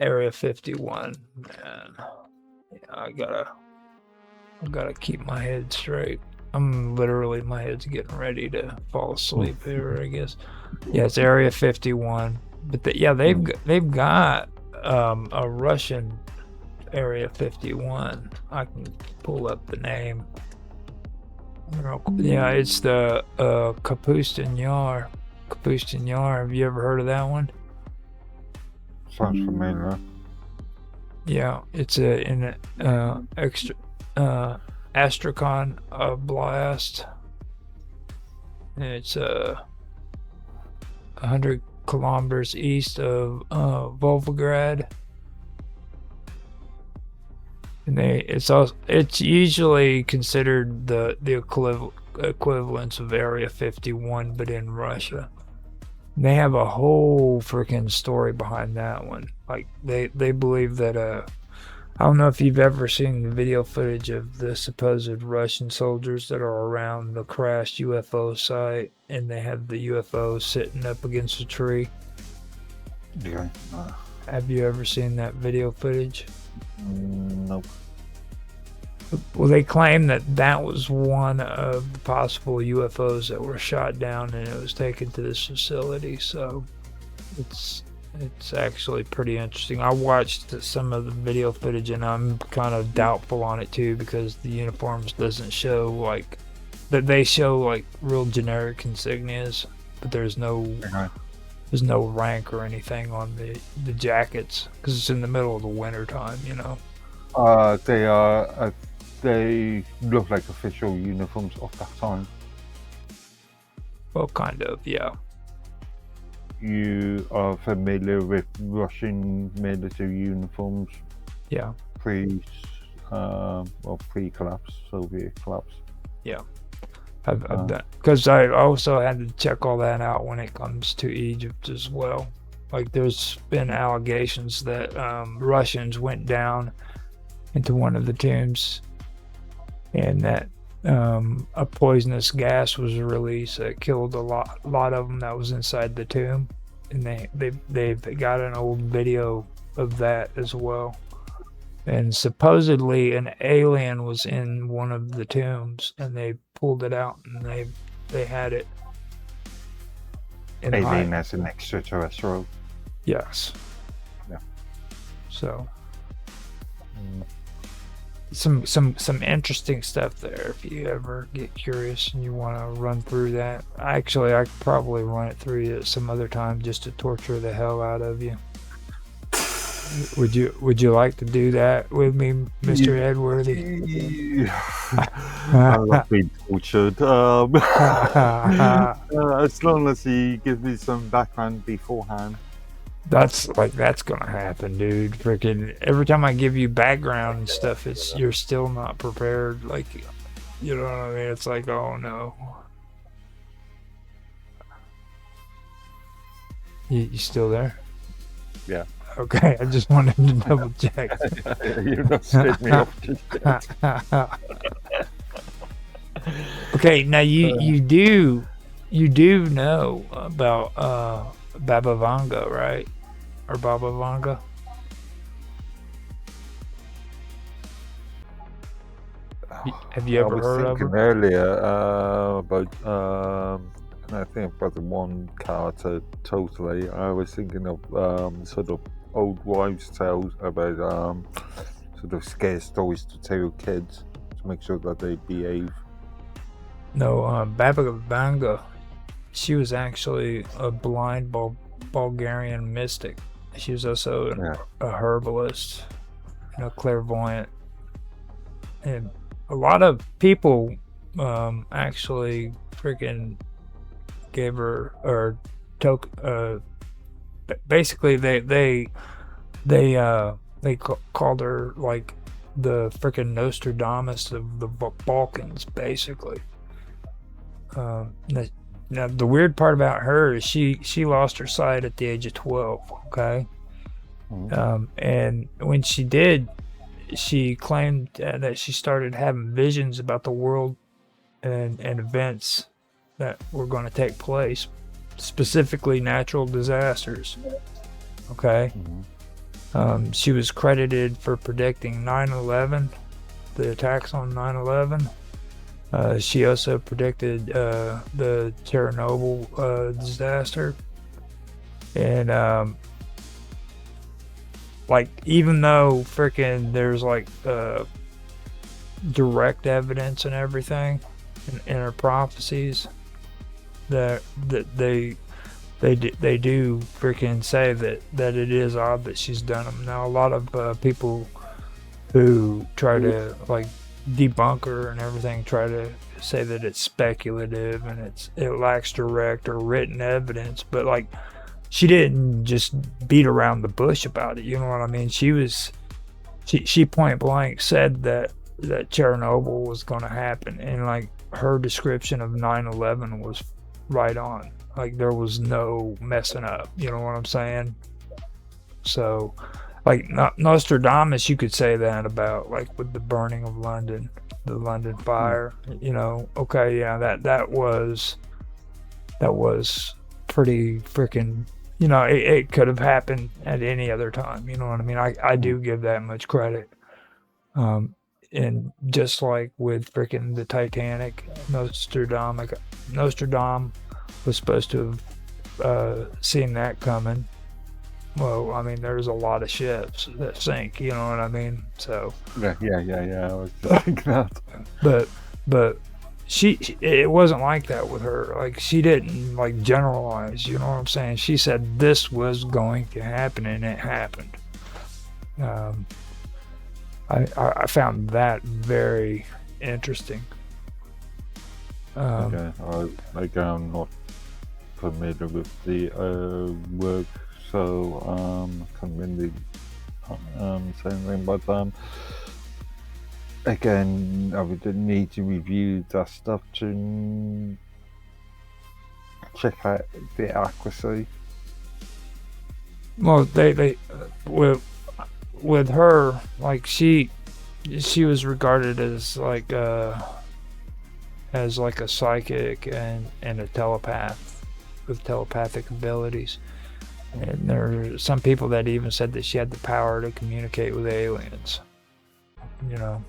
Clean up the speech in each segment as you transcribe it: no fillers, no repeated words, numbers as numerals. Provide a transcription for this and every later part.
Area 51, man. Yeah, I gotta keep my head straight. I'm literally, my head's getting ready to fall asleep here, I guess. Yeah, it's Area 51. But they've got a Russian Area 51. I can pull up the name. Yeah, it's the Kapustin Yar. Kapustin Yar. Have you ever heard of that one? Sounds familiar. Yeah, it's in extra Astrakhan Oblast. And it's 100 kilometers east of Volgograd. And it's usually considered the equivalence of Area 51, but in Russia. And they have a whole freaking story behind that one. Like they believe that I don't know if you've ever seen the video footage of the supposed Russian soldiers that are around the crashed UFO site, and they have the UFO sitting up against a tree. Yeah. Have you ever seen that video footage? Nope. Well, they claim that that was one of the possible UFOs that were shot down, and it was taken to this facility. So it's actually pretty interesting. I watched some of the video footage, and I'm kind of doubtful on it too, because the uniforms doesn't show like that. They show like real generic insignias, but there's no rank or anything on the jackets, because it's in the middle of the winter time, you know. They look like official uniforms of that time. Well, kind of, yeah. You are familiar with Russian military uniforms? Yeah. Pre-collapse, Soviet collapse. Yeah. I've done, because I also had to check all that out when it comes to Egypt as well. Like, there's been allegations that Russians went down into one of the tombs, and that a poisonous gas was released that killed a lot of them that was inside the tomb, and they've got an old video of that as well. And supposedly an alien was in one of the tombs, and they pulled it out, and they had it. Alien as an extraterrestrial. Yes. Yeah. So some interesting stuff there if you ever get curious and you want to run through that. Actually, I could probably run it through you some other time just to torture the hell out of you. Would you like to do that with me, Mr. Edworthy? I love being tortured. As long as you give me some background beforehand. That's gonna happen, dude. Freaking every time I give you background and stuff, you're still not prepared. Like, you know what I mean? It's like, oh no. You still there? Yeah. Okay, I just wanted to double check. You don't spit me off just yet. Okay, now you do know about Baba Vanga, right? Or Baba Vanga? Have you ever heard of her? Earlier about I think about the one character totally. I was thinking of sort of old wives' tales about sort of scare stories to tell your kids to make sure that they behave. No, Baba Vanga, she was actually a blind Bulgarian mystic. She was also a herbalist, clairvoyant, and a lot of people actually freaking gave her or took basically they called her like the freaking Nostradamus of the Balkans, basically. Now the weird part about her is she lost her sight at the age of 12. Okay. And when she did, she claimed that she started having visions about the world and events that were going to take place, specifically natural disasters. Okay. She was credited for predicting 9/11, the attacks on 9/11. She also predicted the Chernobyl disaster. And like, even though freaking there's like direct evidence and everything in her prophecies, that they do freaking say that it is odd that she's done them. Now, a lot of people who try to like debunk her and everything try to say that it's speculative and it lacks direct or written evidence, but like, she didn't just beat around the bush about it. You know what I mean? She point blank said that Chernobyl was going to happen, and like, her description of 9/11 was right on. Like, there was no messing up. You know what I'm saying? So, like, Nostradamus, you could say that about, like, with the burning of London, the London fire. You know, okay, yeah, that was pretty freaking. You know, it could have happened at any other time. You know what I mean? I do give that much credit. And just like with freaking the Titanic, Nostradamus was supposed to have seen that coming. Well, I mean, there's a lot of ships that sink. You know what I mean? So Yeah. I was just thinking that. but it wasn't like that with her. Like, she didn't like generalize. You know what I'm saying? She said this was going to happen, and it happened. I found that very interesting. Okay, I'm not familiar with the work, so can't really say anything. But again, I would need to review that stuff to check out the accuracy. Well, they with her, like, she was regarded as like a psychic and a telepath with telepathic abilities. And there are some people that even said that she had the power to communicate with aliens. You know,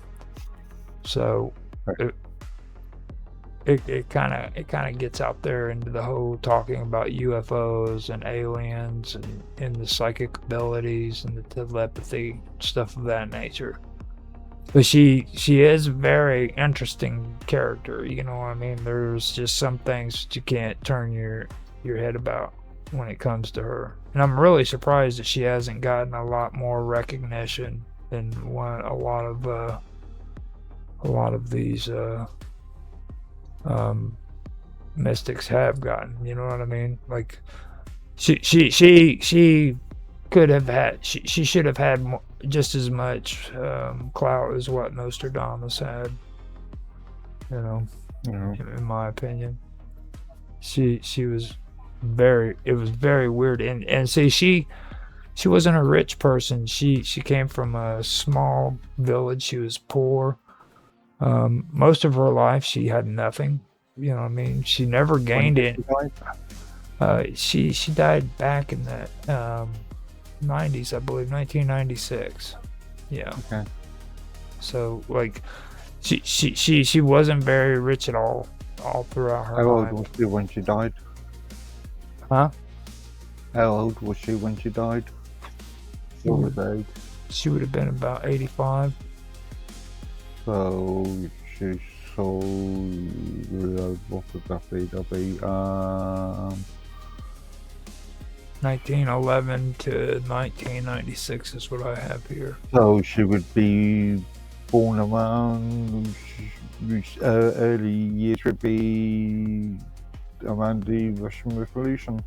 so it kind of gets out there into the whole talking about UFOs and aliens and the psychic abilities and the telepathy, stuff of that nature. But she is a very interesting character. You know what I mean? There's just some things that you can't turn your head about when it comes to her. And I'm really surprised that she hasn't gotten a lot more recognition than what a lot of these mystics have gotten. You know what I mean? Like, she could have had, she should have had just as much clout as what Nostradamus had. You know, in my opinion, she was it was very weird. And see, she wasn't a rich person. She came from a small village. She was poor. Most of her life she had nothing. You know what I mean? She never gained it. She died back in the 90s, I believe, 1996. Yeah. Okay. So, like, she wasn't very rich at all throughout her life. How old was she when she died? Huh? How old was she when she died? What was her age? She would have been about 85. So she saw what would that be? That'll be 1911 to 1996 is what I have here. So she would be born around early years, would be around the Russian Revolution.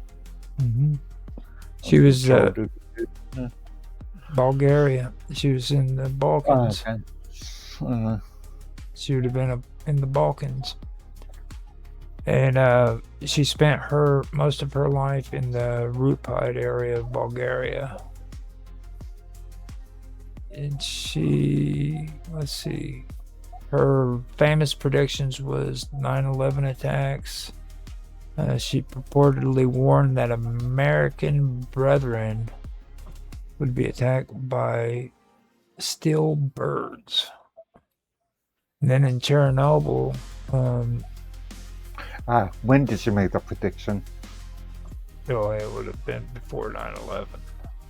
Mm-hmm. She was Bulgaria. She was in the Balkans. Okay. She would have been in the Balkans. And she spent most of her life in the Rupide area of Bulgaria. And let's see, her famous predictions was 9/11 attacks. She purportedly warned that American brethren would be attacked by steel birds. And then in Chernobyl, when did she make that prediction? oh, it would have been before 9/11.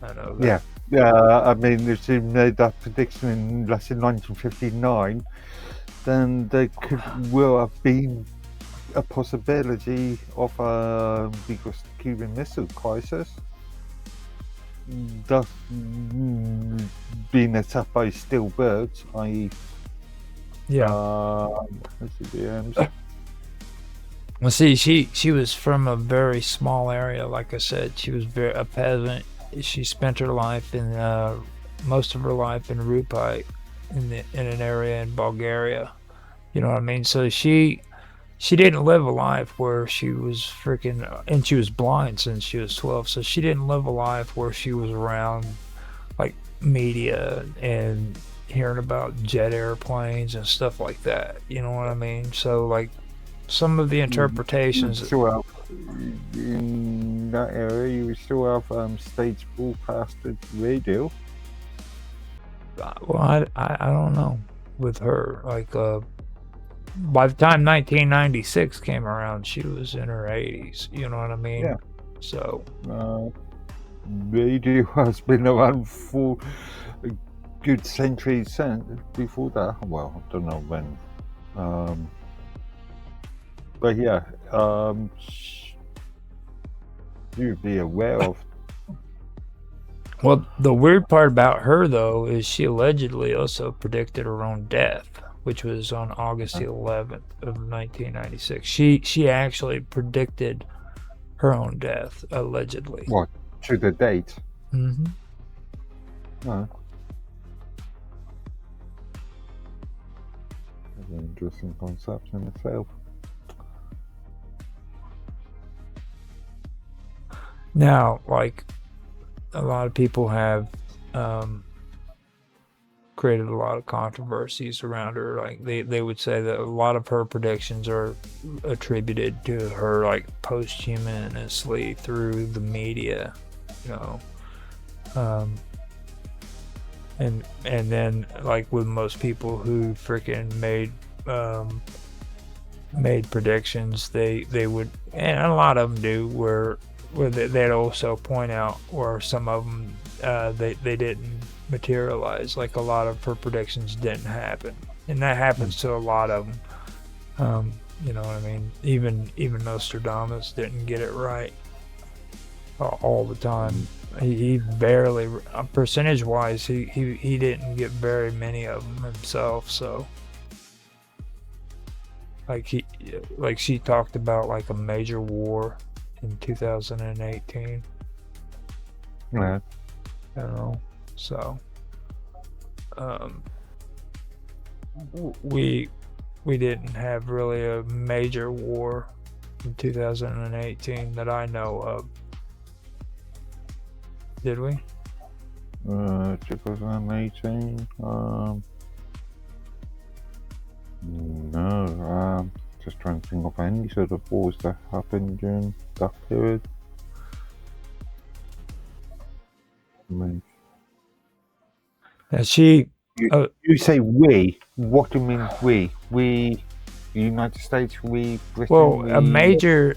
I know that. Yeah. I mean, if she made that prediction in, let's say, 1959, then there will have been a possibility of because Cuban Missile Crisis that being attacked by steel birds, i.e. SCBMs. Well, see, she was from a very small area. Like I said, she was a peasant. She spent her life in most of her life in Rupai, in an area in Bulgaria. You know what I mean? So she didn't live a life where she was freaking, and she was blind since she was 12. So she didn't live a life where she was around like media and hearing about jet airplanes and stuff like that. You know what I mean? So like some of the interpretations. In that area, you still have stage broadcasted radio. Well, I don't know with her. Like by the time 1996 came around, she was in her 80s. You know what I mean? Yeah. So radio has been around for a good century before that. Well, I don't know when. But yeah, you'd be aware of. Well, the weird part about her, though, is she allegedly also predicted her own death, which was on August 11th of 1996. She actually predicted her own death, allegedly. What? To the date? Mm-hmm. No. That's an interesting concept in itself. Now, like, a lot of people have created a lot of controversies around her. Like, they would say that a lot of her predictions are attributed to her, like, posthumously through the media, you know. And then, like, with most people who freaking made predictions, they would, and a lot of them do, where they'd also point out where some of them they didn't materialize. Like, a lot of her predictions didn't happen, and that happens to a lot of them. You know what I mean? Even Nostradamus didn't get it right all the time. He barely, percentage wise, he didn't get very many of them himself. So like she talked about like a major war in 2018. Yeah. I don't know. So we didn't have really a major war in 2018 that I know of. Did we? 2018. No. Just trying to think of any sort of wars that happened during that period. I mean, you say we. What do you mean we? We, the United States. We, Britain. Well, a major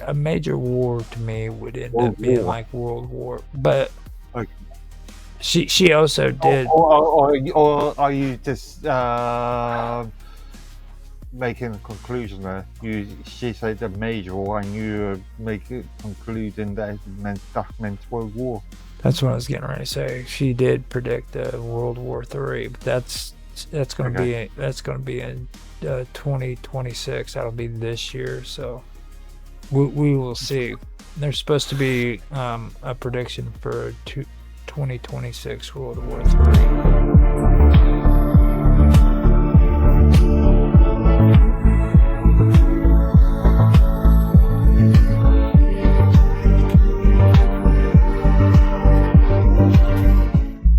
war to me would end up being like World War, but like, she also did. Or are you just making a conclusion there? She said a major war, and you make a conclusion that meant World War. That's what I was getting ready to say. She did predict World War III, but that's going to be in 2026. That'll be this year, so we will see. There's supposed to be a prediction for 2026 World War III.